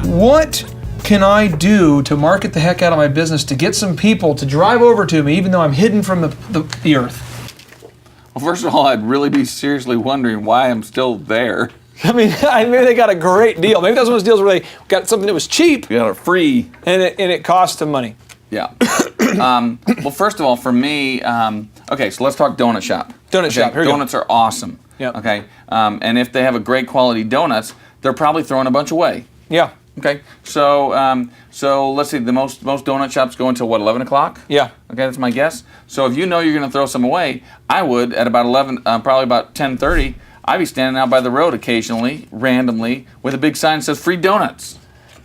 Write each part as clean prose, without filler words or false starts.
What can I do to market the heck out of my business to get some people to drive over to me even though I'm hidden from the earth? Well, first of all, I'd really be seriously wondering why I'm still there. I mean, maybe they got a great deal. Maybe that's one of those deals where they got something that was cheap. You got it free. And it cost them money. Yeah. Well, first of all, for me, okay, so let's talk donut shop. Donut shop, here we go. Donuts are awesome. Yep. Okay. And if they have a great quality donuts, they're probably throwing a bunch away. Yeah. Okay. So so let's see, the most donut shops go until what, 11 o'clock? Yeah. Okay, that's my guess. So if you know you're going to throw some away, I would at about 11, probably about 10:30, I'd be standing out by the road occasionally, randomly, with a big sign that says free donuts.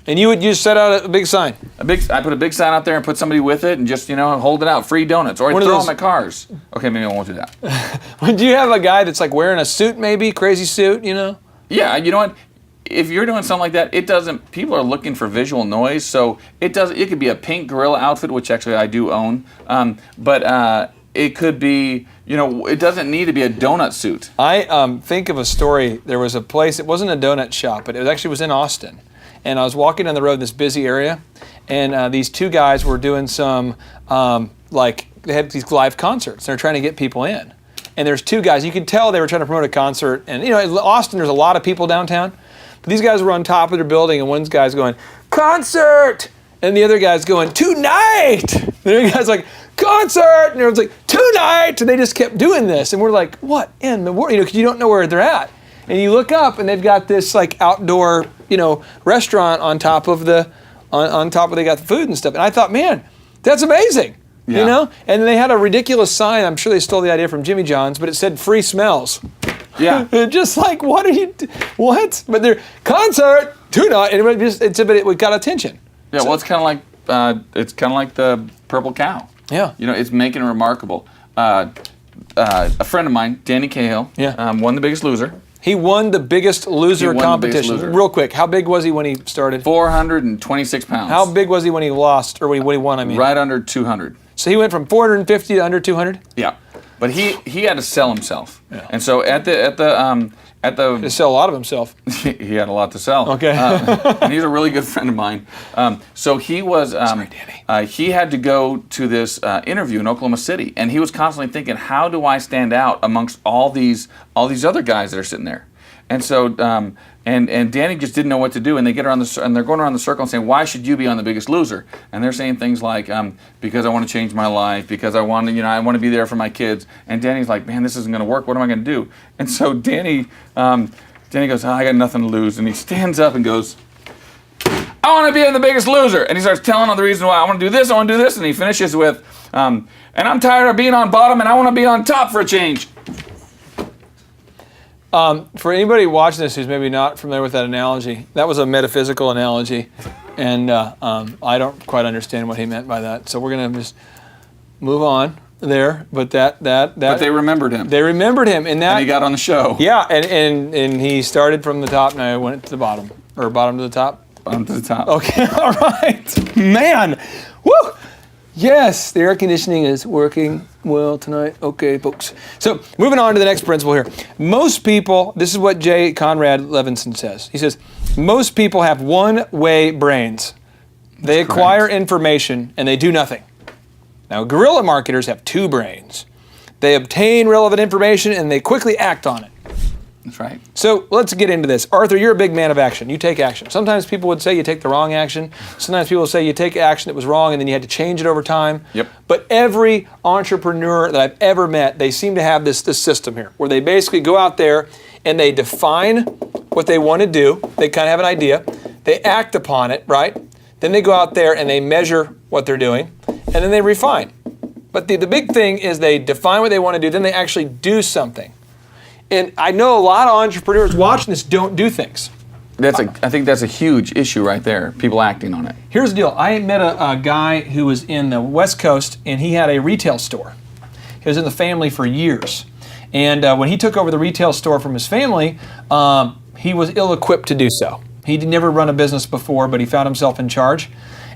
And you would just set out a big sign? I put a big sign out there and put somebody with it and just, hold it out, free donuts. Or I'd throw them at cars. Okay, maybe I won't do that. Do you have a guy that's like wearing a suit maybe, crazy suit, Yeah, you know what? If you're doing something like that, people are looking for visual noise, so it could be a pink gorilla outfit, which actually I do own, but it could be, it doesn't need to be a donut suit. I think of a story. There was a place, it wasn't a donut shop, but it was in Austin. And I was walking down the road in this busy area, and these two guys were doing some, they had these live concerts. They're trying to get people in. And there's two guys, you could tell they were trying to promote a concert. And in Austin, there's a lot of people downtown. But these guys were on top of their building, and one guy's going, concert! And the other guy's going, tonight! The other guy's like, concert! And everyone's like, tonight! And they just kept doing this. And we're like, what in the world? Because you don't know where they're at. And you look up, and they've got this outdoor, restaurant on top of on top where they got the food and stuff. And I thought, man, that's amazing. Yeah. And they had a ridiculous sign. I'm sure they stole the idea from Jimmy John's, but it said free smells. Yeah. Just like, what? But they're concert tonight, and it got attention. Yeah. Well, it's kind of like the purple cow. Yeah. It's making it remarkable. A friend of mine, Danny Cahill, won The Biggest Loser. He won The Biggest Loser competition. Real quick, how big was he when he started? 426 pounds. How big was he when he lost, or when he won? I mean, right under 200. So he went from 450 to under 200. Yeah, but he had to sell himself, and so he had to sell a lot of himself. He had a lot to sell. Okay, and he's a really good friend of mine. So he was. Sorry, Danny. He had to go to this interview in Oklahoma City, and he was constantly thinking, "How do I stand out amongst all these other guys that are sitting there?" And so, and Danny just didn't know what to do, and they get around and they're going around the circle and saying, "Why should you be on The Biggest Loser?" And they're saying things like, "Because I want to change my life, because I want to be there for my kids." And Danny's like, "Man, this isn't going to work. What am I going to do?" And so Danny goes, "I got nothing to lose," and he stands up and goes, "I want to be in The Biggest Loser," and he starts telling all the reasons why I want to do this, and he finishes with, "And I'm tired of being on bottom, and I want to be on top for a change." For anybody watching this who's maybe not familiar with that analogy, that was a metaphysical analogy, and I don't quite understand what he meant by that. So we're gonna just move on there. But But they remembered him. They remembered him, and he got on the show. Yeah, and he started from the top, and I went to the bottom, or bottom to the top. Bottom to the top. Okay, all right, man, woo. Yes, the air conditioning is working well tonight. Okay, folks. So moving on to the next principle here. Most people, this is what J. Conrad Levinson says. He says, most people have one-way brains. They acquire information and they do nothing. Now, guerrilla marketers have two brains. They obtain relevant information and they quickly act on it. That's right. So let's get into this. Arthur, you're a big man of action. You take action. Sometimes people would say you take the wrong action. Sometimes people say you take action that was wrong and then you had to change it over time. Yep. But every entrepreneur that I've ever met, they seem to have this system here where they basically go out there and they define what they want to do. They kind of have an idea. They act upon it, right? Then they go out there and they measure what they're doing and then they refine. But the big thing is they define what they want to do, then they actually do something. And I know a lot of entrepreneurs watching this don't do things. I think that's a huge issue right there, people acting on it. Here's the deal. I met a guy who was in the West Coast, and he had a retail store. He was in the family for years. And when he took over the retail store from his family, he was ill-equipped to do so. He'd never run a business before, but he found himself in charge.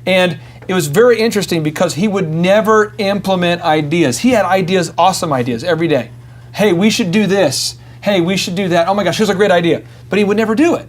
And it was very interesting because he would never implement ideas. He had ideas, awesome ideas, every day. Hey, we should do this. hey, we should do that. Oh my gosh, here's a great idea. But he would never do it.